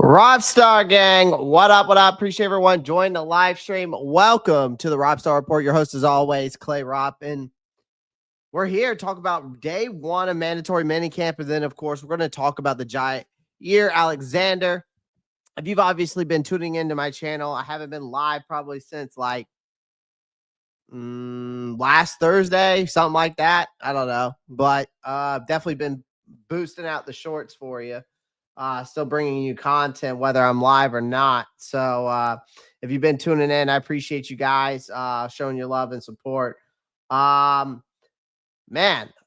Rob Star Gang, what up? What up? Appreciate everyone joining the live stream. Welcome to the Rob Star Report. Your host, as always, Clay Rob, and we're here to talk about day one of mandatory minicamp, and then, of course, we're going to talk about the Jaire Alexander. If you've obviously been tuning into my channel, I haven't been live probably since like last Thursday, something like that. I don't know, but definitely been boosting out the shorts for you. Still bringing you content whether I'm live or not. So if you've been tuning in, I appreciate you guys showing your love and support. Man,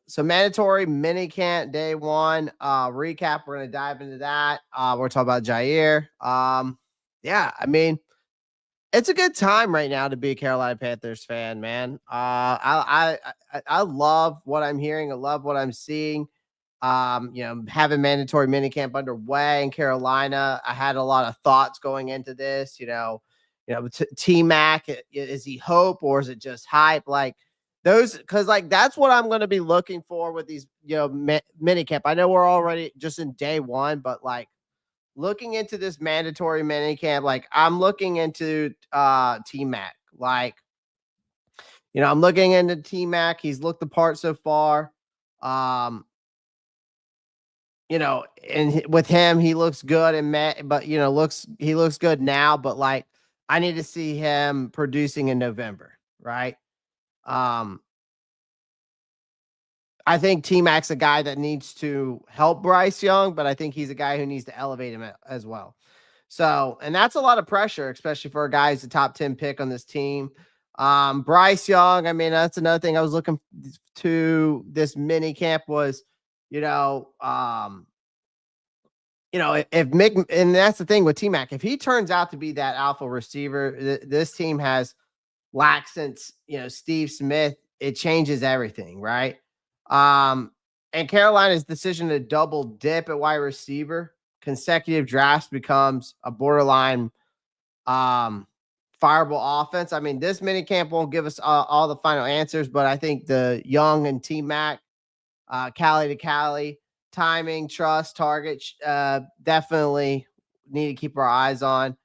so mandatory minicamp day one recap. We're gonna dive into that. We're talking about Jaire. Yeah, I mean, it's a good time right now to be a Carolina Panthers fan, man. I love what I'm hearing. I love what I'm seeing. Having mandatory minicamp underway in Carolina, I had a lot of thoughts going into this. T Mac, is he hope or is it just hype? Like those, because like that's what I'm going to be looking for with these, minicamp. I know we're already just in day one, but like looking into this mandatory minicamp, like I'm looking into T Mac. Like, I'm looking into T Mac. He's looked the part so far. And with him, he looks good and but he looks good now, but like I need to see him producing in November, right? I think T Mac's a guy that needs to help Bryce Young, but I think he's a guy who needs to elevate him as well. So, and that's a lot of pressure, especially for a guy who's a top 10 pick on this team. Bryce Young, I mean, that's another thing I was looking to this mini camp was, if Mick, and that's the thing with T Mac, if he turns out to be that alpha receiver, this team has lacked since, Steve Smith, it changes everything, right? And Carolina's decision to double dip at wide receiver, consecutive drafts becomes a borderline fireable offense. I mean, this minicamp won't give us all the final answers, but I think the Young and T Mac, Cali to Cali, timing, trust, target, definitely need to keep our eyes on.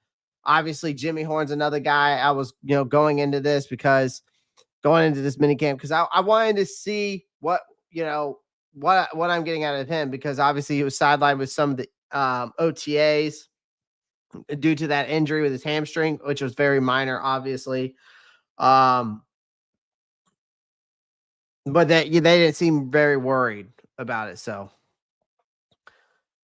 Obviously, Jimmy Horn's another guy I was, going into this minicamp because I wanted to see what I'm getting out of him, because obviously he was sidelined with some of the OTAs due to that injury with his hamstring, which was very minor, obviously. But they didn't seem very worried about it. So,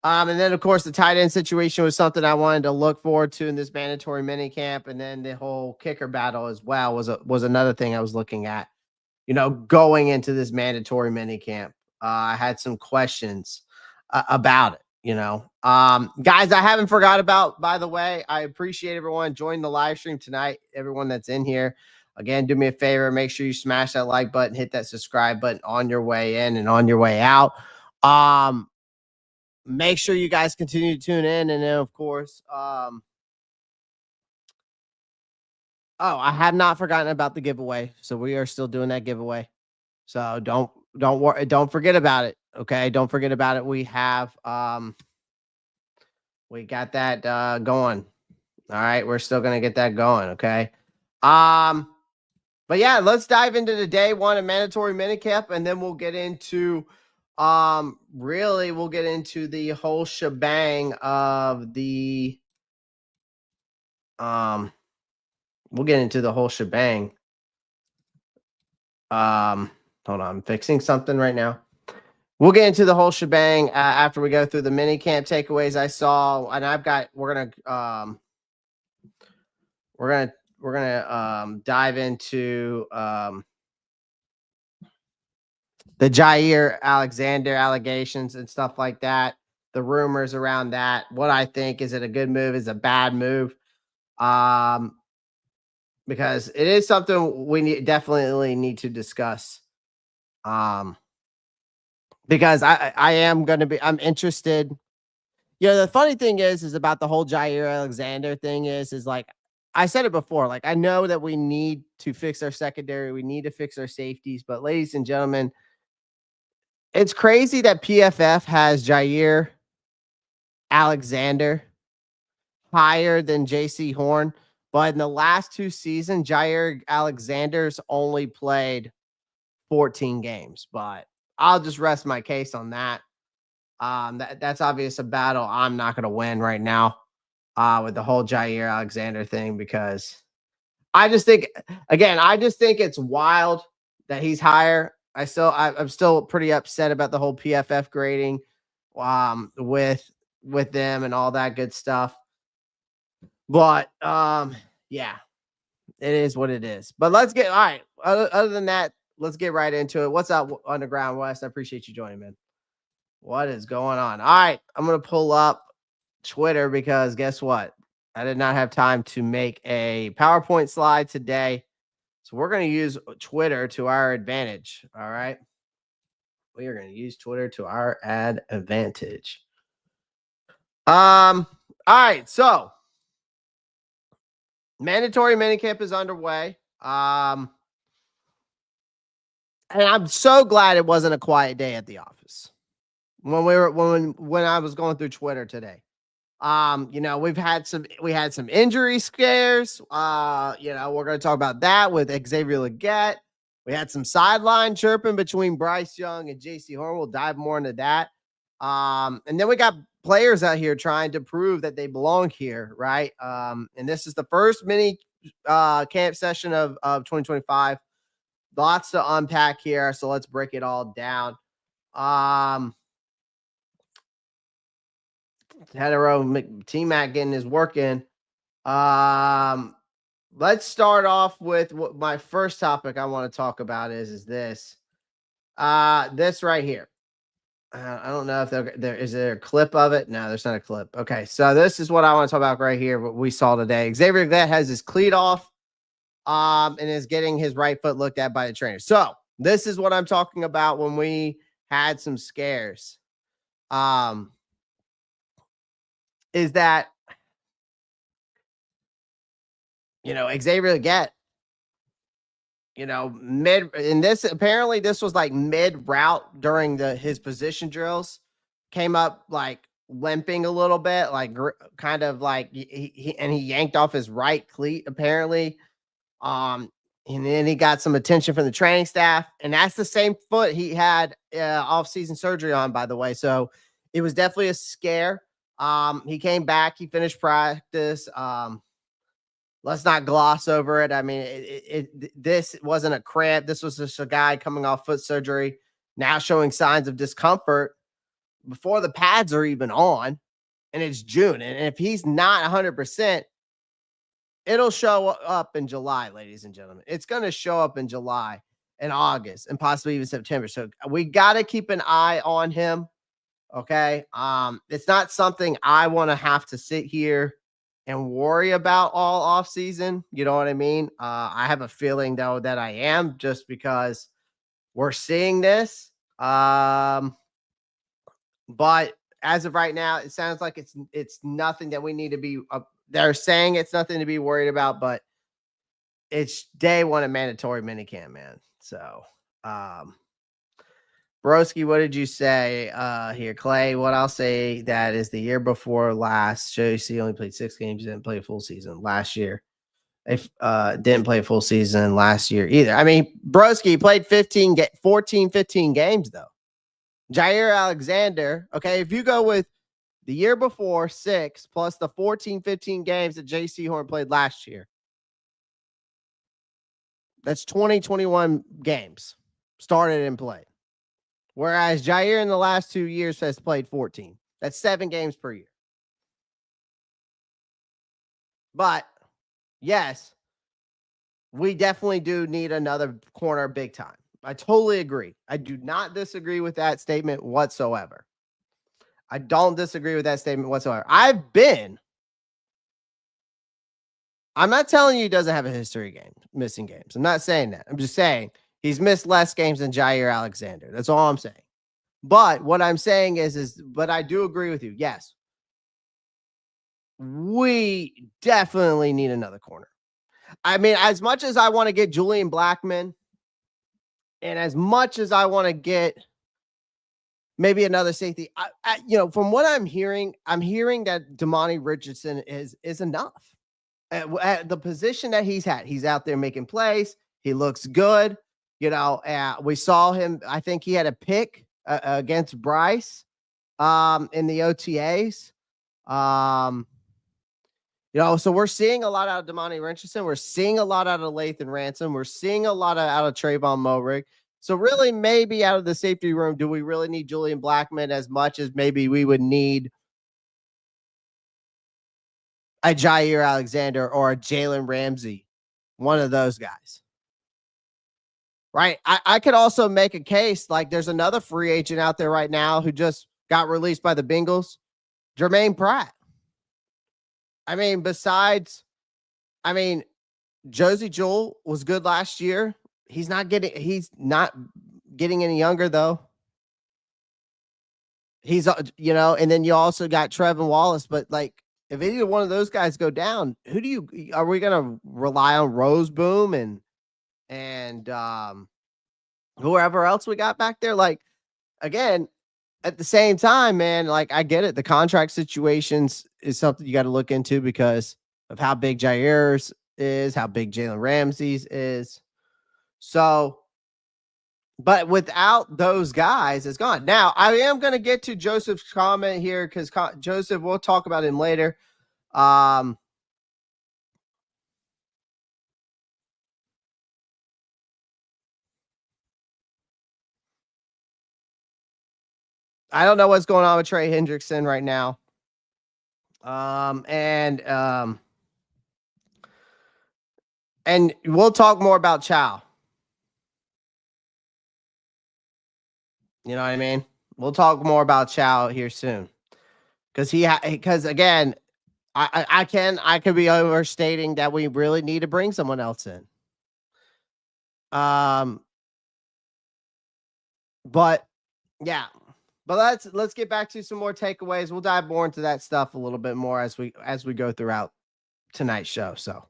and then of course the tight end situation was something I wanted to look forward to in this mandatory minicamp, and then the whole kicker battle as well was another thing I was looking at. Going into this mandatory minicamp, I had some questions about it. Guys, I haven't forgot about, by the way, I appreciate everyone joining the live stream tonight. Everyone that's in here, again, do me a favor, make sure you smash that like button, hit that subscribe button on your way in and on your way out. Make sure you guys continue to tune in, and then of course, I have not forgotten about the giveaway. So we are still doing that giveaway. So don't worry, don't forget about it. Okay, don't forget about it. We have we got that going. All right, we're still gonna get that going. Okay. But yeah, let's dive into the day one of mandatory minicamp, and then we'll get into really we'll get into the whole shebang of the we'll get into the whole shebang. Hold on, I'm fixing something right now. We'll get into the whole shebang after we go through the mini camp takeaways I saw, and we're gonna dive into the Jaire Alexander allegations and stuff like that, the rumors around that. What I think, is it a good move? Is it a bad move? Because it is something we definitely need to discuss. Because I'm interested. The funny thing is about the whole Jaire Alexander thing is like, I said it before, like I know that we need to fix our secondary, we need to fix our safeties, but ladies and gentlemen, it's crazy that PFF has Jaire Alexander higher than JC Horn, but in the last 2 seasons, Jaire Alexander's only played 14 games, but I'll just rest my case on that. That's obvious a battle I'm not going to win right now with the whole Jaire Alexander thing because I just think, again, I just think it's wild that he's higher. I'm still pretty upset about the whole PFF grading with them and all that good stuff. But yeah, it is what it is. But let's get all right. Other than that, let's get right into it. What's up, Underground West? I appreciate you joining, man. What is going on? All right, I'm gonna pull up Twitter because guess what? I did not have time to make a PowerPoint slide today. So we're going to use Twitter to our advantage. All right. We are going to use Twitter to our advantage. All right. So mandatory minicamp is underway. And I'm so glad it wasn't a quiet day at the office when I was going through Twitter today. We had some injury scares. We're going to talk about that with Xavier Legette. We had some sideline chirping between Bryce Young and JC Horn. We'll dive more into that. And then we got players out here trying to prove that they belong here, right? And this is the first mini camp session of 2025. Lots to unpack here, so let's break it all down. Hetero T-Mac getting his work in. Let's start off with what my first topic I want to talk about is this. This right here. I don't know if is there a clip of it? No, there's not a clip. Okay, so this is what I want to talk about right here. What we saw today. Xavier Legette has his cleat off, and is getting his right foot looked at by the trainer. So this is what I'm talking about when we had some scares. Is that Xavier Legette, mid in this, apparently this was like mid route during his position drills, came up like limping a little bit, like kind of like he yanked off his right cleat apparently. And then he got some attention from the training staff, and that's the same foot he had off-season surgery on, by the way. So it was definitely a scare. He came back, he finished practice. Let's not gloss over it. I mean, this wasn't a cramp. This was just a guy coming off foot surgery, now showing signs of discomfort before the pads are even on, and it's June. And if he's not 100%, it'll show up in July, ladies and gentlemen. It's going to show up in July and August and possibly even September. So we got to keep an eye on him. Okay. It's not something I want to have to sit here and worry about all off season. You know what I mean? I have a feeling though that I am, just because we're seeing this. But as of right now, it sounds like it's nothing that we need to be. They're saying it's nothing to be worried about, but it's day one of mandatory minicamp, man. So, Broski, what did you say here? Clay, what I'll say that is the year before last, JC only played 6 games, didn't play a full season last year. If didn't play a full season last year either. I mean, Broski played 15 games though. Jaire Alexander, okay, if you go with the year before 6 plus the 15 games that JC Horn played last year, that's 21 games started and played. Whereas Jaire in the last 2 years has played 14. That's 7 games per year. But yes, we definitely do need another corner big time. I totally agree. I do not disagree with that statement whatsoever. I don't disagree with that statement whatsoever. I'm not telling you he doesn't have a history game, missing games. I'm not saying that. I'm just saying he's missed less games than Jaire Alexander. That's all I'm saying. But what I'm saying but I do agree with you. Yes, we definitely need another corner. I mean, as much as I want to get Julian Blackmon, and as much as I want to get maybe another safety. From what I'm hearing that Damani Richardson is enough at the position that he's had. He's out there making plays. He looks good. We saw him. I think he had a pick against Bryce in the OTAs. So we're seeing a lot out of Damani Richardson. We're seeing a lot out of Lathan Ransom. We're seeing a lot out of Tre'von Moehrig. So really, maybe out of the safety room, do we really need Julian Blackmon as much as maybe we would need a Jaire Alexander or a Jalen Ramsey, one of those guys? Right. I could also make a case like there's another free agent out there right now who just got released by the Bengals, Jermaine Pratt. Josie Jewell was good last year. He's not getting any younger though. He's and then you also got Trevin Wallace, but like if either one of those guys go down, are we gonna rely on Rose Boom and whoever else we got back there? Like again, at the same time, man, like I get it. The contract situations is something you got to look into because of how big Jaire's is, how big Jalen Ramsey's is. So, but without those guys, it's gone. Now, I am going to get to Joseph's comment here because Joseph, we'll talk about him later. I don't know what's going on with Trey Hendrickson right now. And we'll talk more about Chow. You know what I mean? We'll talk more about Chow here soon. Because again, I could be overstating that we really need to bring someone else in. But yeah. But let's get back to some more takeaways. We'll dive more into that stuff a little bit more as we go throughout tonight's show. So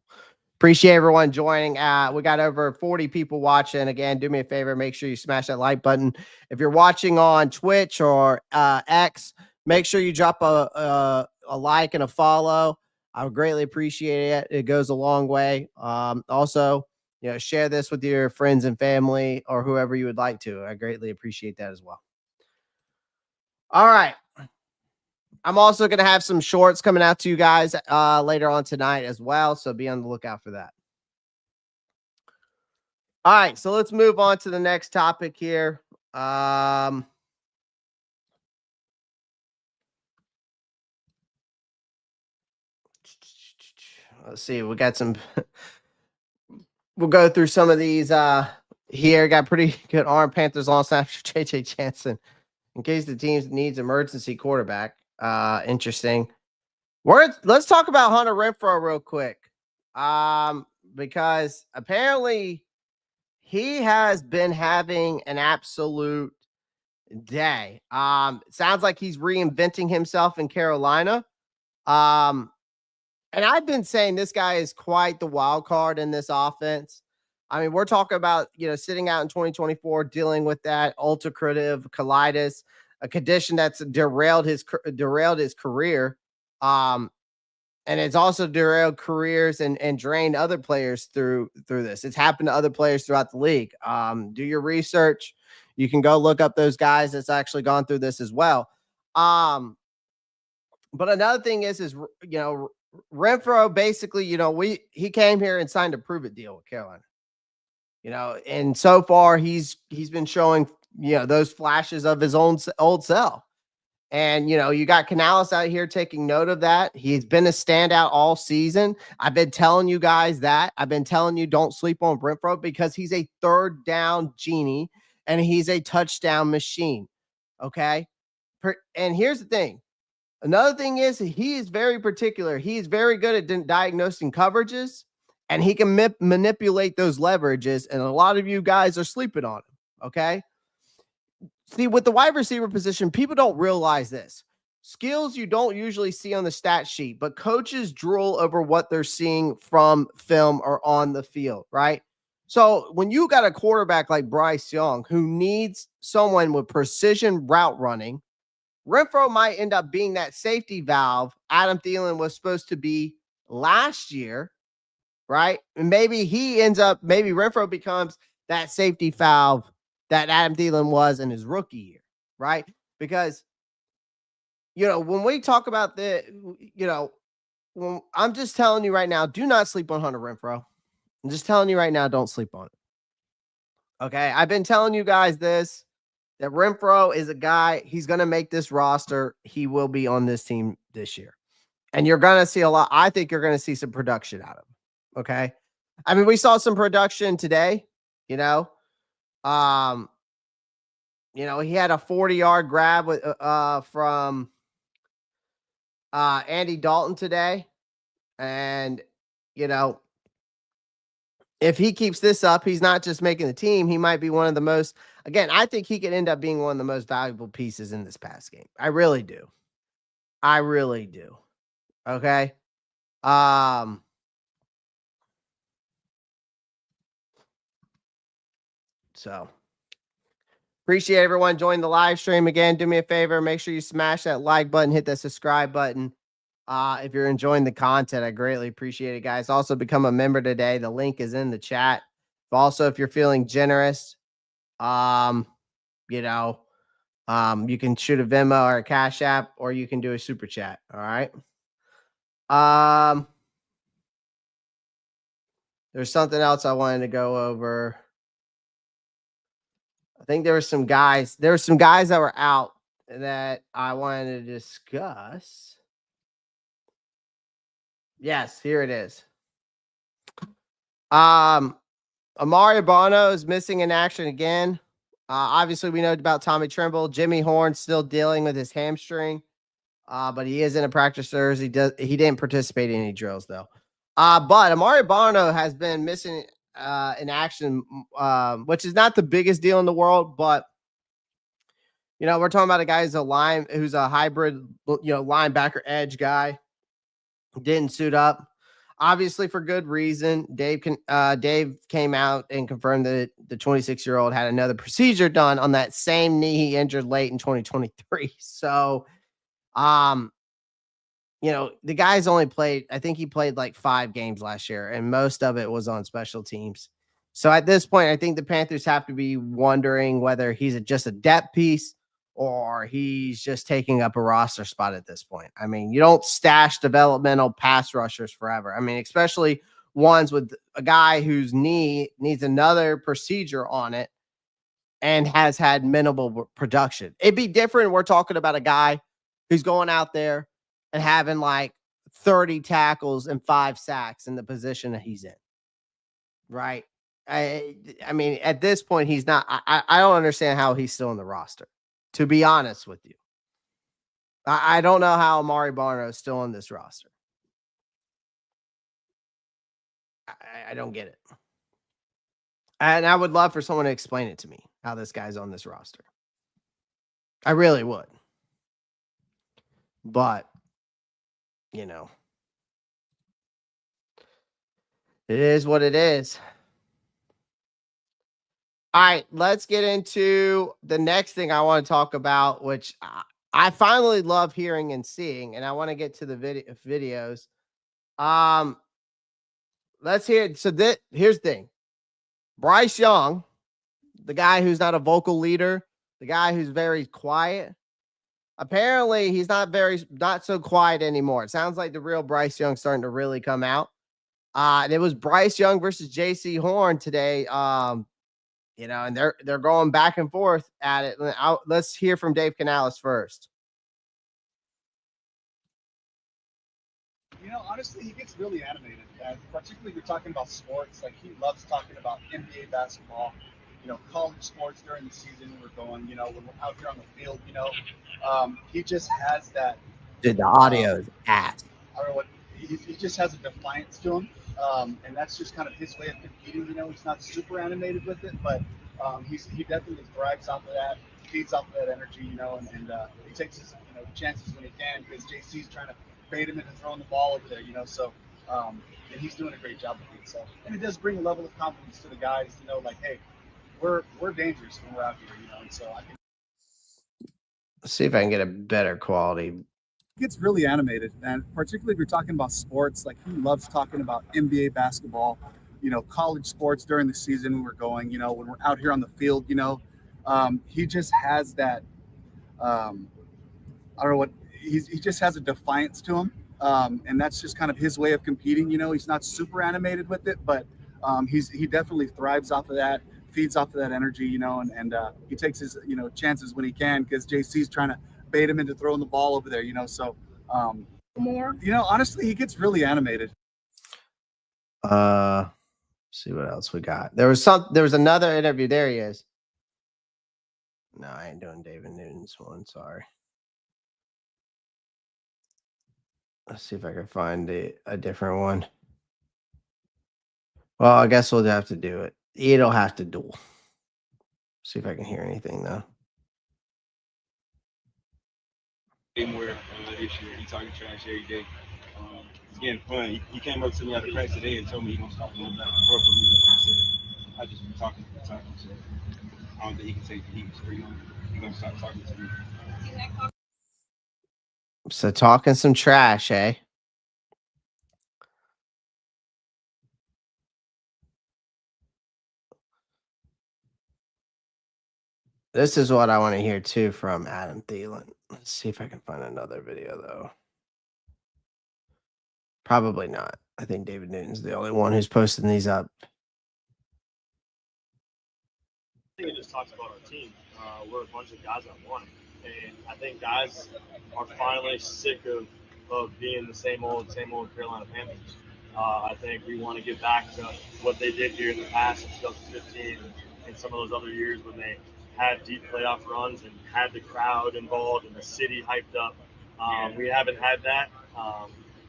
appreciate everyone joining. We got over 40 people watching. Again, do me a favor, make sure you smash that like button. If you're watching on Twitch or X, make sure you drop a like and a follow. I would greatly appreciate it. It goes a long way. Also, share this with your friends and family or whoever you would like to. I greatly appreciate that as well. All right. I'm also going to have some shorts coming out to you guys later on tonight as well. So be on the lookout for that. All right. So let's move on to the next topic here. Let's see. We got some. We'll go through some of these here. Got pretty good arm. Panthers lost after JJ Jansen in case the team needs emergency quarterback. Interesting. Let's talk about Hunter Renfrow real quick. Because apparently he has been having an absolute day. Sounds like he's reinventing himself in Carolina. And I've been saying this guy is quite the wild card in this offense. I mean, we're talking about, sitting out in 2024, dealing with that ulcerative colitis, a condition that's derailed his career. And it's also derailed careers and drained other players through this. It's happened to other players throughout the league. Do your research. You can go look up those guys that's actually gone through this as well. But another thing is Renfrow basically, he came here and signed a prove it deal with Carolina. And so far he's been showing, those flashes of his own old self. And, you got Canales out here taking note of that. He's been a standout all season. I've been telling you guys that. I've been telling you don't sleep on Renfrow because he's a third down genie and he's a touchdown machine. Okay. And here's the thing. Another thing is he is very particular. He's very good at diagnosing coverages and he can manipulate those leverages. And a lot of you guys are sleeping on him. Okay. See, with the wide receiver position, people don't realize this. Skills you don't usually see on the stat sheet, but coaches drool over what they're seeing from film or on the field, right? So when you got a quarterback like Bryce Young who needs someone with precision route running, Renfro might end up being that safety valve Adam Thielen was supposed to be last year, right? And maybe maybe Renfro becomes that safety valve that Adam Thielen was in his rookie year, right? Because, when we talk about I'm just telling you right now, do not sleep on Hunter Renfro. I'm just telling you right now, don't sleep on it. Okay. I've been telling you guys that Renfro is a guy, he's going to make this roster. He will be on this team this year. And you're going to see a lot. I think you're going to see some production out of him. Okay. I mean, we saw some production today, you know. Um, he had a 40-yard grab from Andy Dalton today. And, you know, if he keeps this up, he's not just making the team. He might be one of the most, again, I think he could end up being one of the most valuable pieces in this pass game. I really do. I really do. Okay. So appreciate everyone joining the live stream again. Do me a favor, make sure you smash that like button, hit that subscribe button. If you're enjoying the content, I greatly appreciate it, guys. Also, become a member today. The link is in the chat. Also, if you're feeling generous, you can shoot a Venmo or a Cash App, or you can do a super chat. All right. There's something else I wanted to go over. I think there were some guys that were out that I wanted to discuss. Yes, here it is. Amari Bono is missing in action again. Obviously, we know about Tommy Tremble. Jimmy Horn still dealing with his hamstring, but he is in a practice Thursday. He didn't participate in any drills though. But Amari Bono has been missing in action, which is not the biggest deal in the world, but we're talking about a guy who's a hybrid, linebacker edge guy. Didn't suit up, obviously for good reason. Dave came out and confirmed that the 26-year-old had another procedure done on that same knee he injured late in 2023. So, the guy's only played, I think he played like 5 games last year, and most of it was on special teams. So at this point, I think the Panthers have to be wondering whether he's just a depth piece or he's just taking up a roster spot at this point. I mean, you don't stash developmental pass rushers forever. I mean, especially ones with a guy whose knee needs another procedure on it and has had minimal production. It'd be different. We're talking about a guy who's going out there and having like 30 tackles and 5 sacks in the position that he's in. Right. I mean, at this point, he's not. I don't understand how he's still in the roster, to be honest with you. I don't know how Amari Barno is still on this roster. I don't get it. And I would love for someone to explain it to me, how this guy's on this roster. I really would. But, it is what it is. All right, let's get into the next thing I want to talk about, which I finally love hearing and seeing, and I want to get to the videos. Let's hear it. So here's the thing. Bryce Young, the guy who's not a vocal leader, the guy who's very quiet, apparently he's not so quiet anymore. It sounds like the real Bryce Young starting to really come out. And it was Bryce Young versus JC Horn today. And they're going back and forth at it. Let's hear from Dave Canales first. Honestly, he gets really animated, and particularly we're talking about sports. Like, he loves talking about NBA basketball, college sports during the season when we're going, when we're out here on the field, he just has that. Dude, the audio is ass. I don't know what, he just has a defiance to him, and that's just kind of his way of competing. He's not super animated with it, but he definitely thrives off of that, feeds off of that energy, and he takes his chances when he can, because JC's trying to bait him into throwing the ball over there, so And he's doing a great job with it. So, and it does bring a level of confidence to the guys to know, like, hey, we're dangerous when we're out here, And so I think Let's see if I can get a better quality. gets really animated, and particularly if you're talking about sports, like he loves talking about NBA basketball, college sports during the season when we're going, when we're out here on the field, he just has that, I don't know what, he just has a defiance to him. And that's just kind of his way of competing. He's not super animated with it, but he definitely thrives off of that, feeds off of that energy, and he takes his, chances when he can, because JC's trying to bait him into throwing the ball over there, so honestly, he gets really animated. See what else we got. There was another interview. There he is. No, I ain't doing David Newton's one. Sorry. Let's see if I can find a different one. Well, I guess we'll have to do it. It'll have to duel. See if I can hear anything though. More this year. He talking trash every day. It's getting fun. He came up to me after practice today and told me he gonna stop going back and forth with me. I said, I just been talking to the time, so I don't think he can take the heat. So he gonna stop talking to me. So talking some trash, eh? This is what I want to hear too from Adam Thielen. Let's see if I can find another video though. Probably not. I think David Newton's the only one who's posting these up. I think it just talks about our team. We're a bunch of guys that won, and I think guys are finally sick of being the same old Carolina Panthers. I think we want to get back to what they did here in the past in 2015 and some of those other years when they had deep playoff runs and had the crowd involved and the city hyped up. We haven't had that.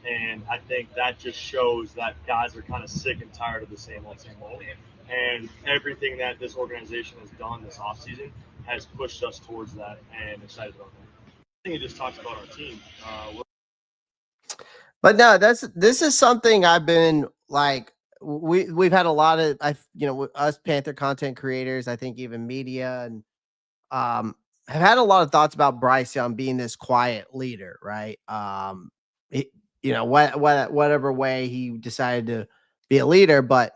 And I think that just shows that guys are kind of sick and tired of the same old. And everything that this organization has done this offseason has pushed us towards that, and excited about that. I think it just talks about our team. But no, this is something I've been like, we've had a lot of, us Panther content creators, I think even media, and have had a lot of thoughts about Bryce Young being this quiet leader, right? Whatever way he decided to be a leader, but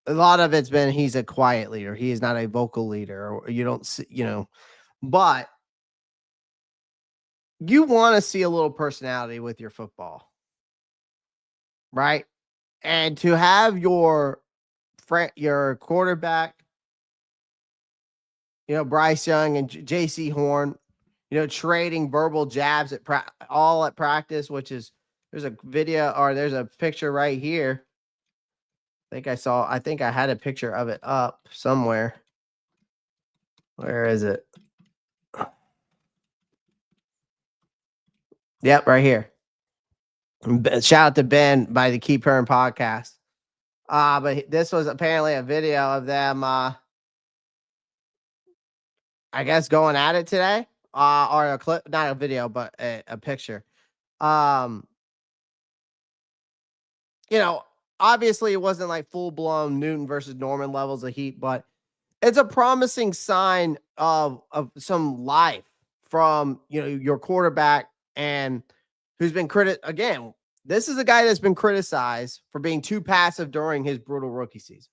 a lot of it's been he's a quiet leader. He is not a vocal leader, or you don't see, but you want to see a little personality with your football, right? And to have your quarterback, Bryce Young and JC Horn, trading verbal jabs at practice, which is, there's a video, or there's a picture right here. I think I had a picture of it up somewhere. Where is it? Yep, right here. Shout out to Ben by the Keep Hearn podcast. But this was apparently a video of them, I guess, going at it today. Or a clip, not a video, but a picture. Obviously it wasn't like full-blown Newton versus Norman levels of heat, but it's a promising sign of some life from, your quarterback, and who's been again, this is a guy that's been criticized for being too passive during his brutal rookie season.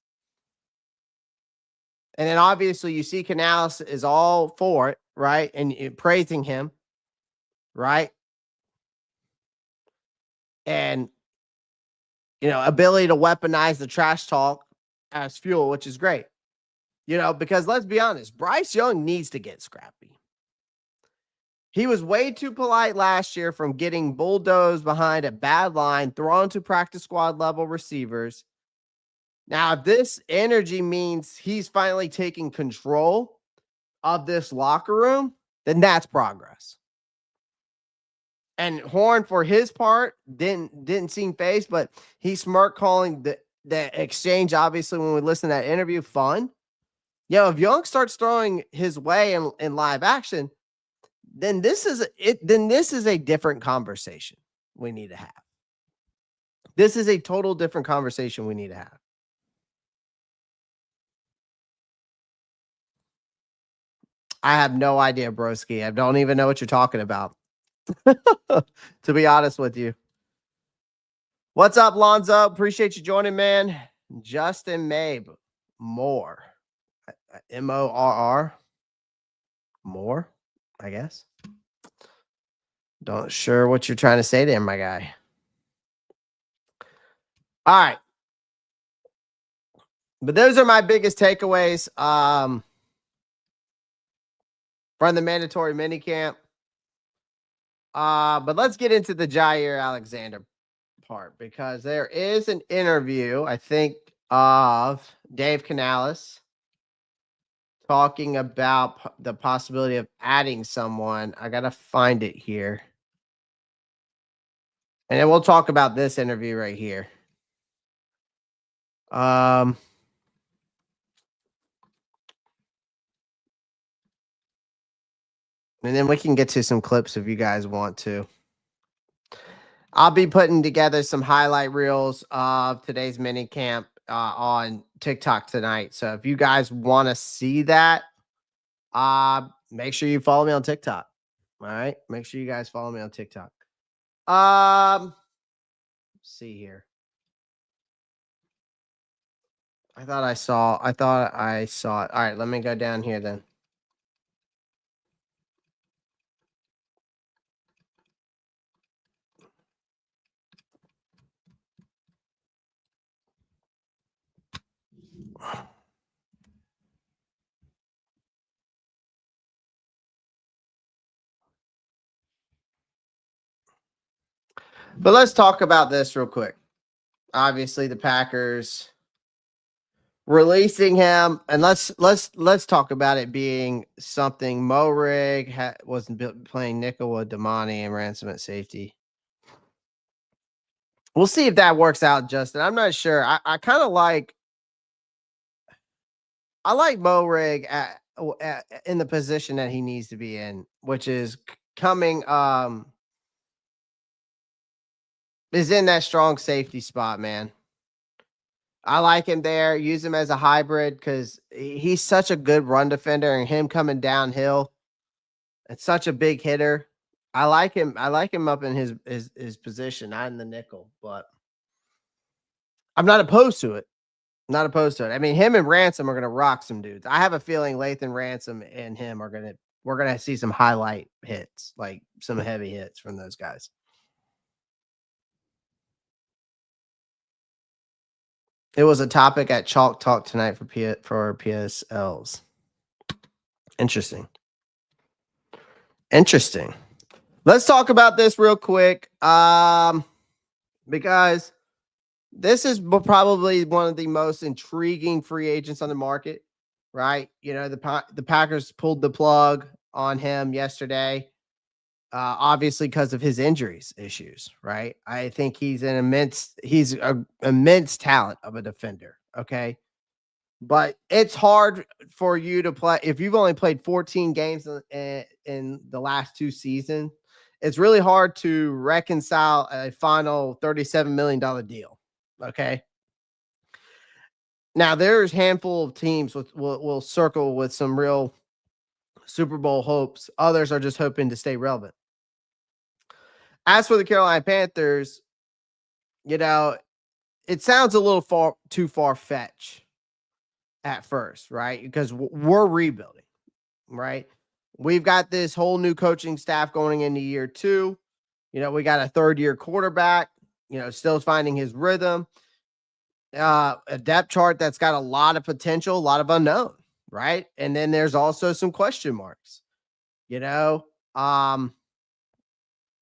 And then obviously you see Canales is all for it, right? And praising him, right? And, ability to weaponize the trash talk as fuel, which is great. Because let's be honest, Bryce Young needs to get scrappy. He was way too polite last year from getting bulldozed behind a bad line, thrown to practice squad level receivers. Now, if this energy means he's finally taking control of this locker room, then that's progress. And Horn, for his part, didn't seem phased, but he smirked, calling the exchange, obviously, when we listen to that interview, fun. If Young starts throwing his way in live action, then this is a different conversation we need to have. This is a total different conversation we need to have. I have no idea, broski. I don't even know what you're talking about. To be honest with you. What's up, Lonzo? Appreciate you joining, man. Justin Mabe. More. Morr. More, I guess. Don't sure what you're trying to say there, my guy. All right. But those are my biggest takeaways from the mandatory minicamp. But let's get into the Jaire Alexander part, because there is an interview, I think, of Dave Canales talking about the possibility of adding someone. I got to find it here. And then we'll talk about this interview right here. And then we can get to some clips if you guys want to. I'll be putting together some highlight reels of today's mini camp on TikTok tonight. So if you guys want to see that, make sure you follow me on TikTok. All right. Make sure you guys follow me on TikTok. Let's see here. I thought I saw it. All right, let me go down here then. But let's talk about this real quick. Obviously, the Packers releasing him, and let's talk about it being something. Mo Rig wasn't playing nickel with Damani and Ransom at safety. We'll see if that works out, Justin. I'm not sure. I kind of like Mo Rig in the position that he needs to be in, which is coming is in that strong safety spot, man. I like him there. Use him as a hybrid because he's such a good run defender, and him coming downhill, it's such a big hitter. I like him. I like him up in his position, not in the nickel, but I'm not opposed to it. Not opposed to it. I mean, him and Ransom are going to rock some dudes. I have a feeling Lathan Ransom and him we're going to see some highlight hits, like some heavy hits from those guys. It was a topic at Chalk Talk tonight for PSLs. Interesting. Let's talk about this real quick, because this is probably one of the most intriguing free agents on the market, right? You know, the Packers pulled the plug on him yesterday, obviously because of his injuries issues, right? I think he's an immense talent of a defender, okay? But it's hard for you to play if you've only played 14 games in the last 2 seasons. It's really hard to reconcile a final $37 million deal. Okay. Now there's a handful of teams will circle with some real Super Bowl hopes. Others are just hoping to stay relevant. As for the Carolina Panthers, you know, it sounds a little too far-fetched at first, right? Because we're rebuilding, right? We've got this whole new coaching staff going into year 2. You know, we got a third-year quarterback, you know, still finding his rhythm. A depth chart that's got a lot of potential, a lot of unknown, right? And then there's also some question marks, you know, and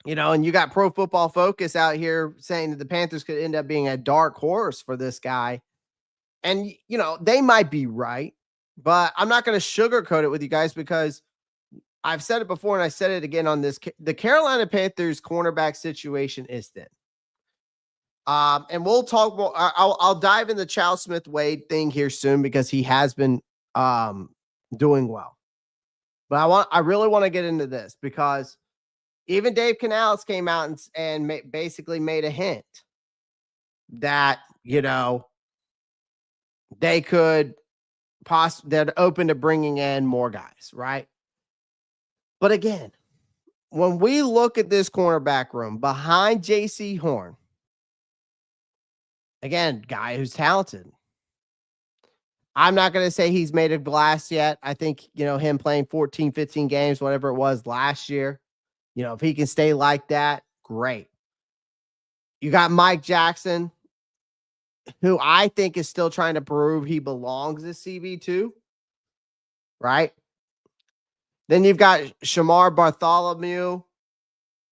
you got Pro Football Focus out here saying that the Panthers could end up being a dark horse for this guy. And, you know, they might be right, but I'm not going to sugarcoat it with you guys because I've said it before and I said it again on this. The Carolina Panthers cornerback situation is thin. And we'll talk more. I'll dive in the Chow Smith Wade thing here soon because he has been doing well. But I really want to get into this because even Dave Canales came out and basically made a hint that, they could they're open to bringing in more guys, right? But again, when we look at this cornerback room behind JC Horn, again, guy who's talented. I'm not going to say he's made of glass yet. I think, him playing 14, 15 games, whatever it was last year, if he can stay like that, great. You got Mike Jackson, who I think is still trying to prove he belongs as CB2, right? Then you've got Shamar Bartholomew.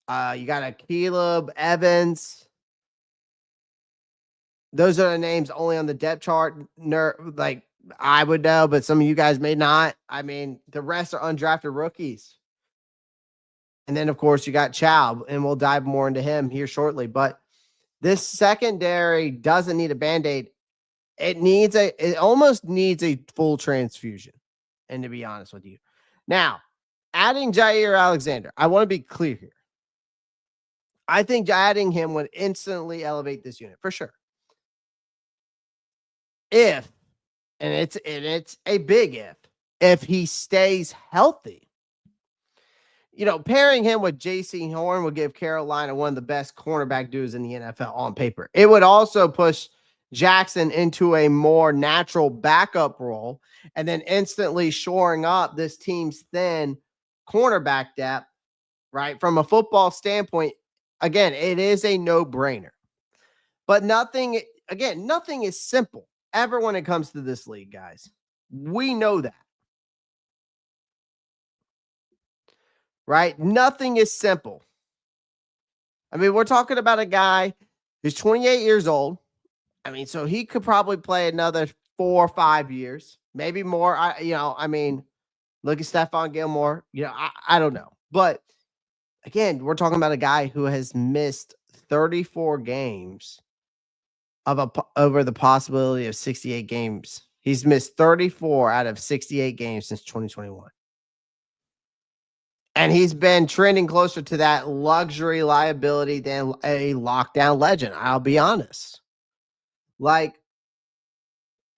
You got a Caleb Evans. Those are the names only on the depth chart. Like I would know, but some of you guys may not. I mean, the rest are undrafted rookies. And then, of course, you got Chow, and we'll dive more into him here shortly. But this secondary doesn't need a Band-Aid. It almost needs a full transfusion. And to be honest with you. Now, adding Jaire Alexander, I want to be clear here. I think adding him would instantly elevate this unit for sure. And it's a big if he stays healthy. Pairing him with JC Horn would give Carolina one of the best cornerback duos in the NFL on paper. It would also push Jackson into a more natural backup role and then instantly shoring up this team's thin cornerback depth, right? From a football standpoint, again, it is a no-brainer. But nothing is simple ever when it comes to this league, guys. We know that. Right? Nothing is simple. I mean, we're talking about a guy who's 28 years old. I mean, so he could probably play another 4 or 5 years, maybe more. Look at Stephon Gilmore. I don't know. But again, we're talking about a guy who has missed 34 games over the possibility of 68 games. He's missed 34 out of 68 games since 2021. And he's been trending closer to that luxury liability than a lockdown legend. I'll be honest. Like,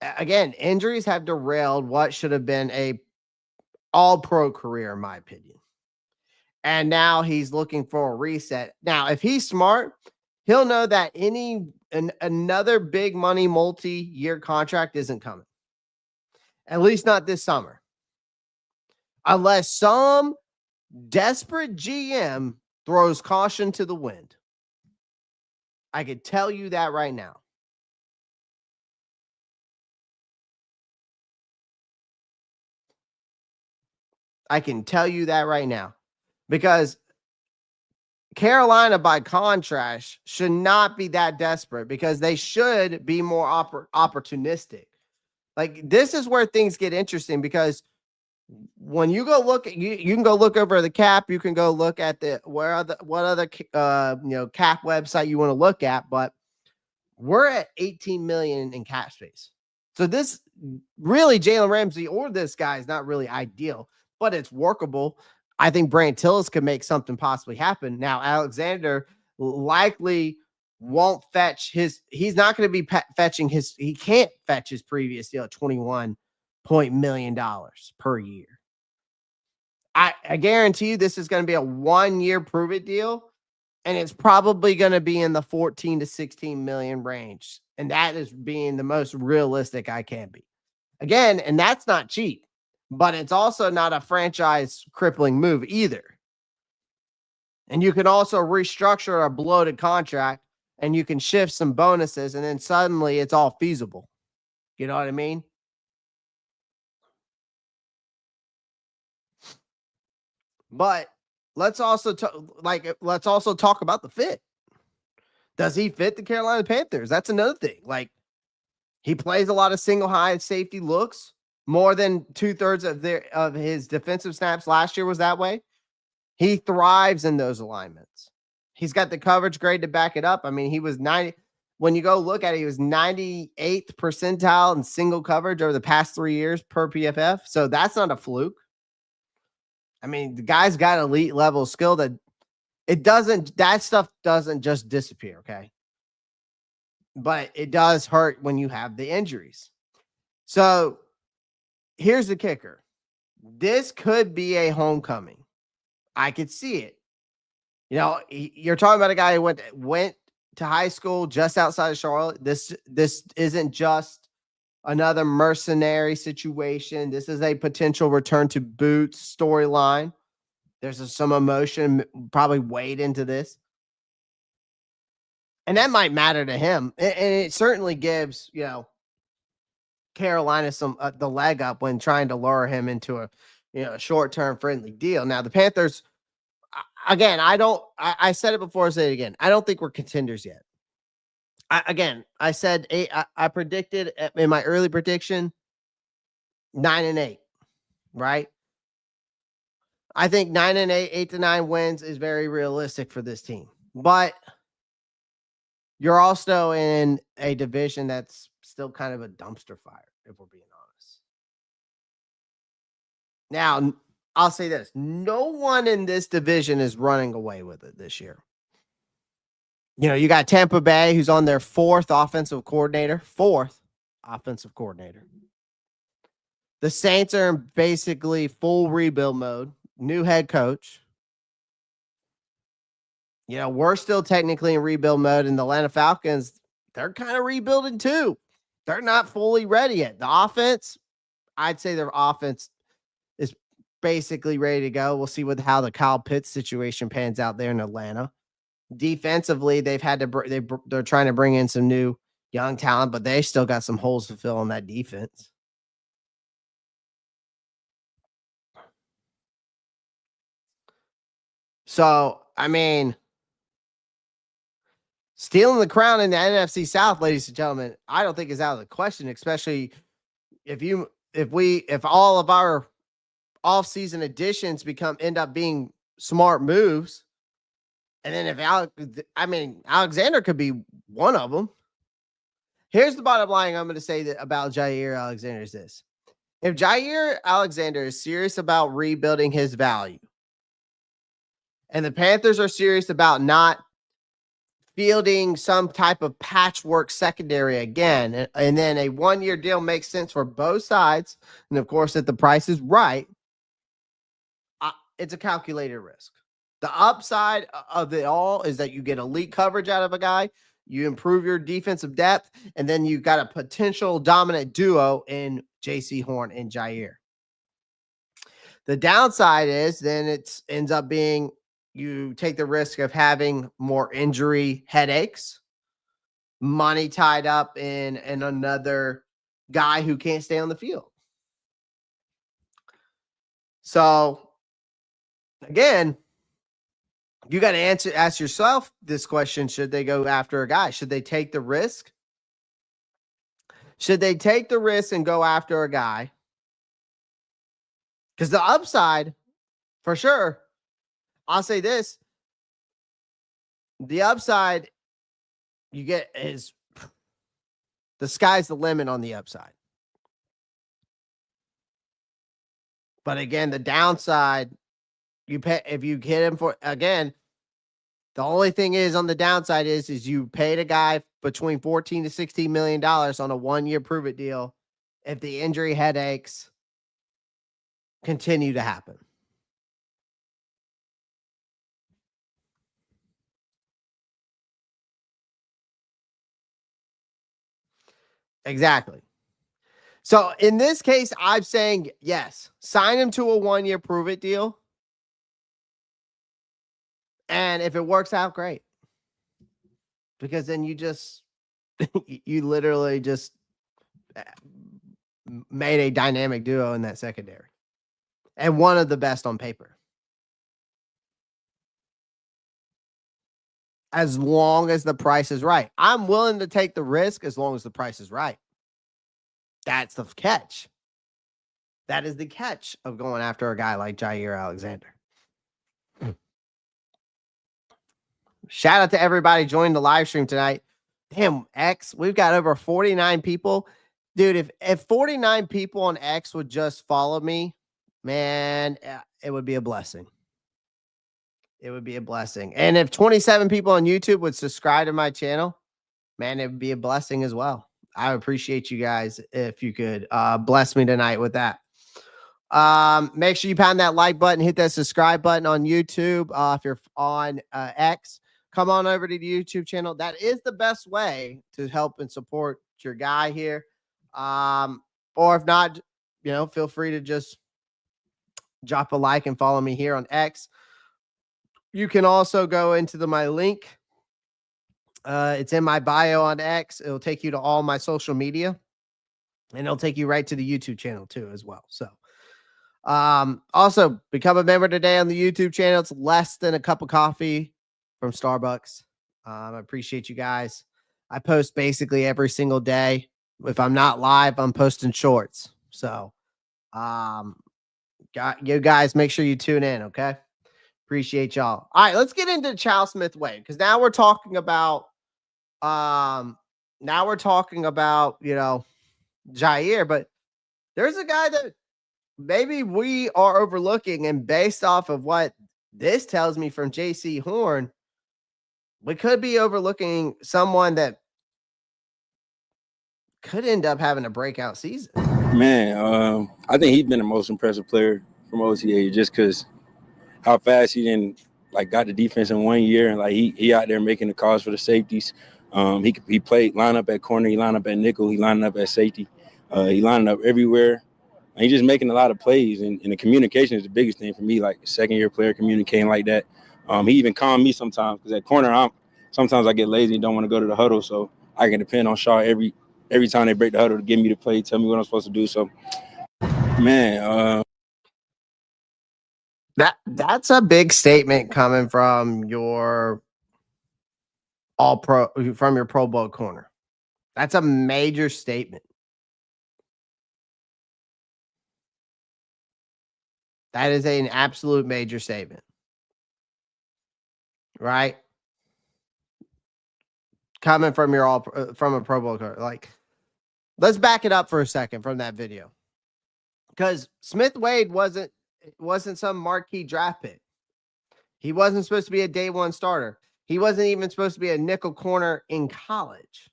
again, injuries have derailed what should have been a all-pro career, in my opinion. And now he's looking for a reset. Now, if he's smart, he'll know that another big money multi-year contract isn't coming. At least not this summer. Unless some desperate GM throws caution to the wind. I could tell you that right now. I can tell you that right now. Because Carolina, by contrast, should not be that desperate because they should be more opportunistic. Like, this is where things get interesting because when you go look at you can go look over the cap, you can go look at what other cap website you want to look at, but we're at 18 million in cap space. So this really Jalen Ramsey or this guy is not really ideal, but it's workable. I think Brant Tillis could make something possibly happen. Now, Alexander likely won't fetch he's not going to be he can't fetch his previous deal at $21 million per year. I guarantee you this is going to be a 1-year prove it deal, and it's probably going to be in the 14 to 16 million range. And that is being the most realistic I can be. Again, and that's not cheap, but it's also not a franchise crippling move either. And you can also restructure a bloated contract and you can shift some bonuses and then suddenly it's all feasible. You know what I mean? But let's also talk about the fit. Does he fit the Carolina Panthers? That's another thing. Like, he plays a lot of single high safety looks. More than 2/3 of his defensive snaps last year was that way. He thrives in those alignments. He's got the coverage grade to back it up. I mean, he was 90. When you go look at it, he was 98th percentile in single coverage over the past 3 years per PFF. So that's not a fluke. I mean, the guy's got elite level skill that stuff doesn't just disappear. Okay. but it does hurt when you have the injuries. So here's the kicker. This could be a homecoming. I could see it. You know, you're talking about a guy who went to high school just outside of Charlotte. This isn't just another mercenary situation. This is a potential return to boots storyline. There's some emotion probably weighed into this. And that might matter to him. And it certainly gives, you know, Carolina some the leg up when trying to lure him into a, you know, a short-term friendly deal. Now the Panthers, again, I said it before, I'll say it again. I don't think we're contenders yet. I said I predicted in my early prediction 9-8, right? I think 9-8, 8-9 wins is very realistic for this team. But you're also in a division that's still kind of a dumpster fire, if we're being honest. Now, I'll say this. No one in this division is running away with it this year. You know, you got Tampa Bay, who's on their fourth offensive coordinator. The Saints are in basically full rebuild mode. New head coach. You know, we're still technically in rebuild mode, and the Atlanta Falcons, they're kind of rebuilding too. They're not fully ready yet. The offense, I'd say their offense is basically ready to go. We'll see how the Kyle Pitts situation pans out there in Atlanta. Defensively, they're trying to bring in some new young talent, but they still got some holes to fill on that defense. So, I mean, stealing the crown in the NFC South, ladies and gentlemen, I don't think is out of the question, especially if all of our offseason additions end up being smart moves. And then Alexander could be one of them. Here's the bottom line I'm going to say about Jaire Alexander is this. If Jaire Alexander is serious about rebuilding his value, and the Panthers are serious about not fielding some type of patchwork secondary again, and then a one-year deal makes sense for both sides, and of course, if the price is right, it's a calculated risk. The upside of it all is that you get elite coverage out of a guy, you improve your defensive depth, and then you got a potential dominant duo in J.C. Horn and Jaire. The downside is then it ends up being you take the risk of having more injury headaches, money tied up in another guy who can't stay on the field. So, again, you got to ask yourself this question. Should they go after a guy? Should they take the risk? Should they take the risk and go after a guy? Because the upside, for sure, I'll say this. The upside you get is the sky's the limit on the upside. But again, the downside, if you hit him for, again, the only thing is on the downside is you paid a guy between $14 to $16 million on a one-year prove-it deal if the injury headaches continue to happen. Exactly. So in this case, I'm saying yes, sign him to a one-year prove-it deal. And if it works out, great. Because then you literally just made a dynamic duo in that secondary. And one of the best on paper. As long as the price is right. I'm willing to take the risk as long as the price is right. That's the catch. That is the catch of going after a guy like Jaire Alexander. Shout out to everybody joining the live stream tonight. Damn, X, we've got over 49 people. Dude, if 49 people on X would just follow me, man, it would be a blessing. It would be a blessing. And if 27 people on YouTube would subscribe to my channel, man, it would be a blessing as well. I appreciate you guys if you could bless me tonight with that. Make sure you pound that like button, hit that subscribe button on YouTube. If you're on X, come on over to the YouTube channel. That is the best way to help and support your guy here. Or if not, feel free to just drop a like and follow me here on X. You can also go into my link. It's in my bio on X. It'll take you to all my social media, and it'll take you right to the YouTube channel too as well. So also become a member today on the YouTube channel. It's less than a cup of coffee from Starbucks. I appreciate you guys. I post basically every single day. If I'm not live, I'm posting shorts. So you guys make sure you tune in, okay? Appreciate y'all. All right, let's get into Chow Smith-Wade, because now we're talking about Jaire, but there's a guy that maybe we are overlooking, and based off of what this tells me from JC Horn, we could be overlooking someone that could end up having a breakout season. Man, I think he's been the most impressive player from OTA just because how fast he got the defense in 1 year, and he out there making the calls for the safeties. He played line up at corner, he lined up at nickel, he lined up at safety, he lined up everywhere. And he's just making a lot of plays, and the communication is the biggest thing for me. Like a second-year player communicating like that. He even calmed me sometimes because at corner, sometimes I get lazy and don't want to go to the huddle, so I can depend on Shaw every time they break the huddle to give me the play, tell me what I'm supposed to do. So, man, that's a big statement coming from your Pro Bowl corner. That's a major statement. That is an absolute major statement, right? Coming from from a Pro Bowl corner. Like, let's back it up for a second from that video, because Smith-Wade wasn't some marquee draft pick. He wasn't supposed to be a day one starter. He wasn't even supposed to be a nickel corner in college.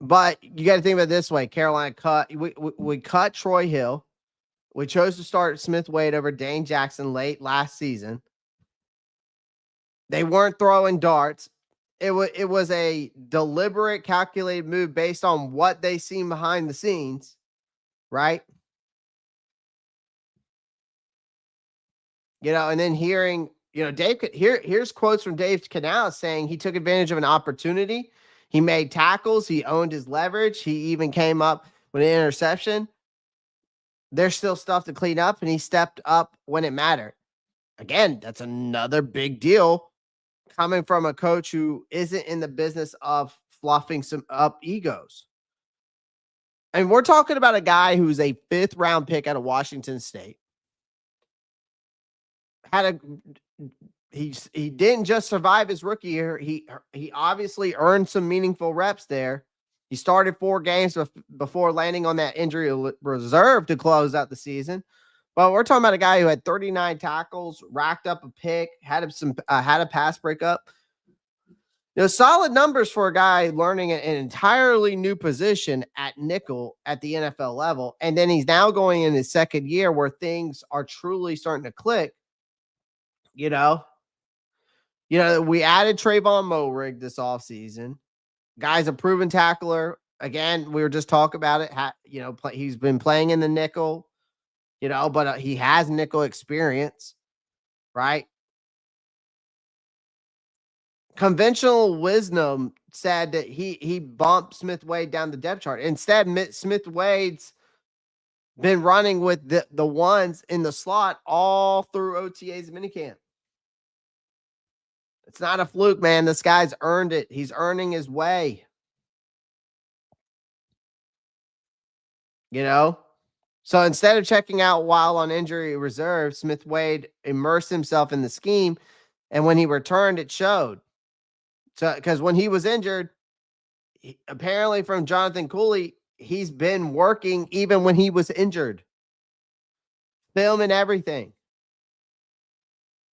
But you got to think about it this way: Carolina we cut Troy Hill. We chose to start Smith-Wade over Dane Jackson late last season. They weren't throwing darts. It was a deliberate, calculated move based on what they seen behind the scenes, right? And then hearing, here's quotes from Dave Canales saying he took advantage of an opportunity. He made tackles. He owned his leverage. He even came up with an interception. There's still stuff to clean up, and he stepped up when it mattered. Again, that's another big deal coming from a coach who isn't in the business of fluffing some up egos. And we're talking about a guy who's a 5th round pick out of Washington State. He didn't just survive his rookie year. He obviously earned some meaningful reps there. He started 4 games before landing on that injury reserve to close out the season. But we're talking about a guy who had 39 tackles, racked up a pick, had a pass breakup. Solid numbers for a guy learning an entirely new position at nickel at the NFL level. And then he's now going in his 2nd year where things are truly starting to click. We added Tre'von Moehrig this offseason. Guy's a proven tackler. Again, we were just talking about it. He's been playing in the nickel, but he has nickel experience, right? Conventional wisdom said that he bumped Smith-Wade down the depth chart. Instead, Smith-Wade's been running with the ones in the slot all through OTA's minicamp. It's not a fluke, man. This guy's earned it. He's earning his way. So instead of checking out while on injury reserve, Smith-Wade immersed himself in the scheme, and when he returned, it showed. So, because when he was injured, apparently from Jonathan Cooley, he's been working even when he was injured, film and everything.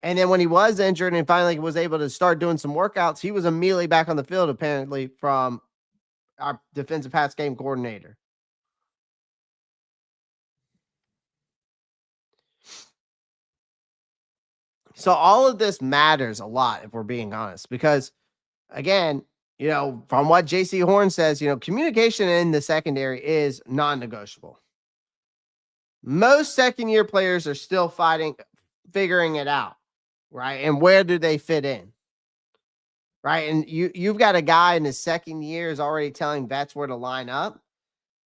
And then when he was injured and finally was able to start doing some workouts, he was immediately back on the field, apparently, from our defensive pass game coordinator. So all of this matters a lot, if we're being honest, because again, from what JC Horn says, communication in the secondary is non-negotiable. Most second-year players are still figuring it out, right? And where do they fit in, right? And you've got a guy in his second year is already telling vets where to line up,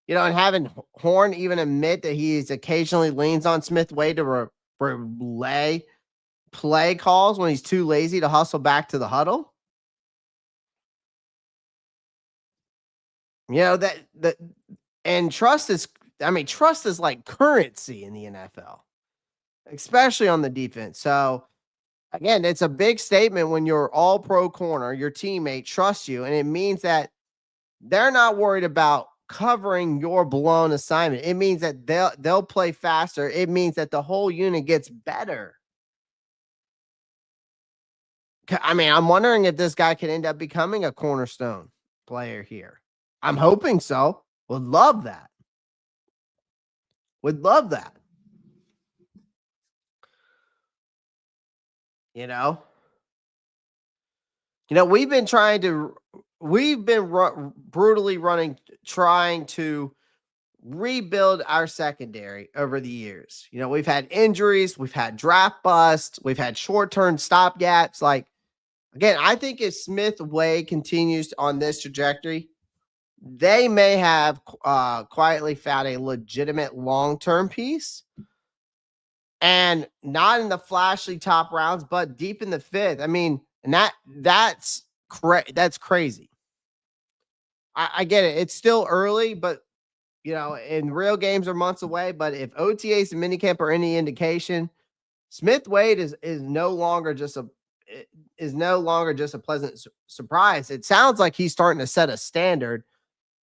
and having Horn even admit that he's occasionally leans on Smith Wade to relay play calls when he's too lazy to hustle back to the huddle. And trust is like currency in the NFL, especially on the defense. So again, it's a big statement when your all pro corner, your teammate trusts you. And it means that they're not worried about covering your blown assignment. It means that they'll play faster. It means that the whole unit gets better. I'm wondering if this guy could end up becoming a cornerstone player here. I'm hoping so. Would love that. We've been brutally trying to rebuild our secondary over the years. We've had injuries, we've had draft busts, we've had short-term stopgaps. Like, again, I think if Smith Wade continues on this trajectory, they may have quietly found a legitimate long-term piece, and not in the flashy top rounds, but deep in the fifth. And that's crazy. I get it. It's still early, but and real games are months away. But if OTAs and minicamp are any indication, Smith Wade is no longer just a pleasant surprise. It sounds like he's starting to set a standard,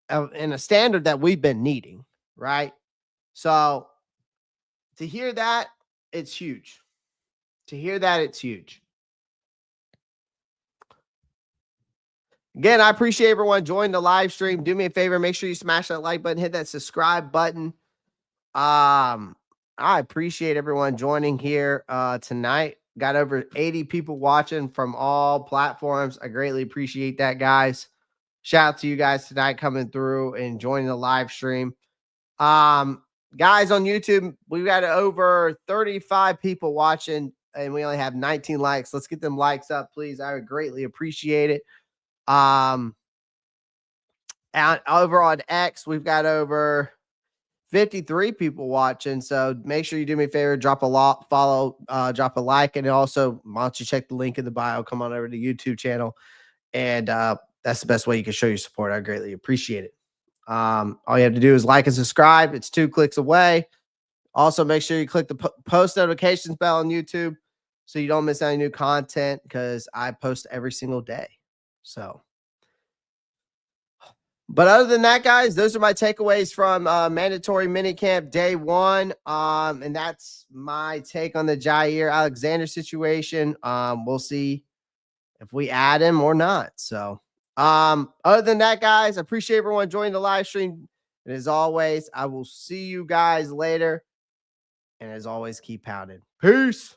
and a standard that we've been needing, right? So to hear that, it's huge. Again, I appreciate everyone joining the live stream. Do me a favor, make sure you smash that like button, hit that subscribe button. I appreciate everyone joining here tonight. Got over 80 people watching from all platforms. I greatly appreciate that, guys. Shout out to you guys tonight coming through and joining the live stream. Guys on YouTube, we've got over 35 people watching and we only have 19 likes. Let's get them likes up, please. I would greatly appreciate it. And over on X, we've got over 53 people watching. So make sure you do me a favor, drop a follow, drop a like, and also why don't you check the link in the bio, come on over to the YouTube channel. And that's the best way you can show your support. I greatly appreciate it. All you have to do is like and subscribe. It's 2 clicks away. Also, make sure you click the post notifications bell on YouTube so you don't miss any new content, because I post every single day. So, but other than that, guys, those are my takeaways from mandatory minicamp day 1. And that's my take on the Jaire Alexander situation. We'll see if we add him or not. So, other than that, guys, I appreciate everyone joining the live stream. And as always, I will see you guys later. And as always, keep pounding. Peace.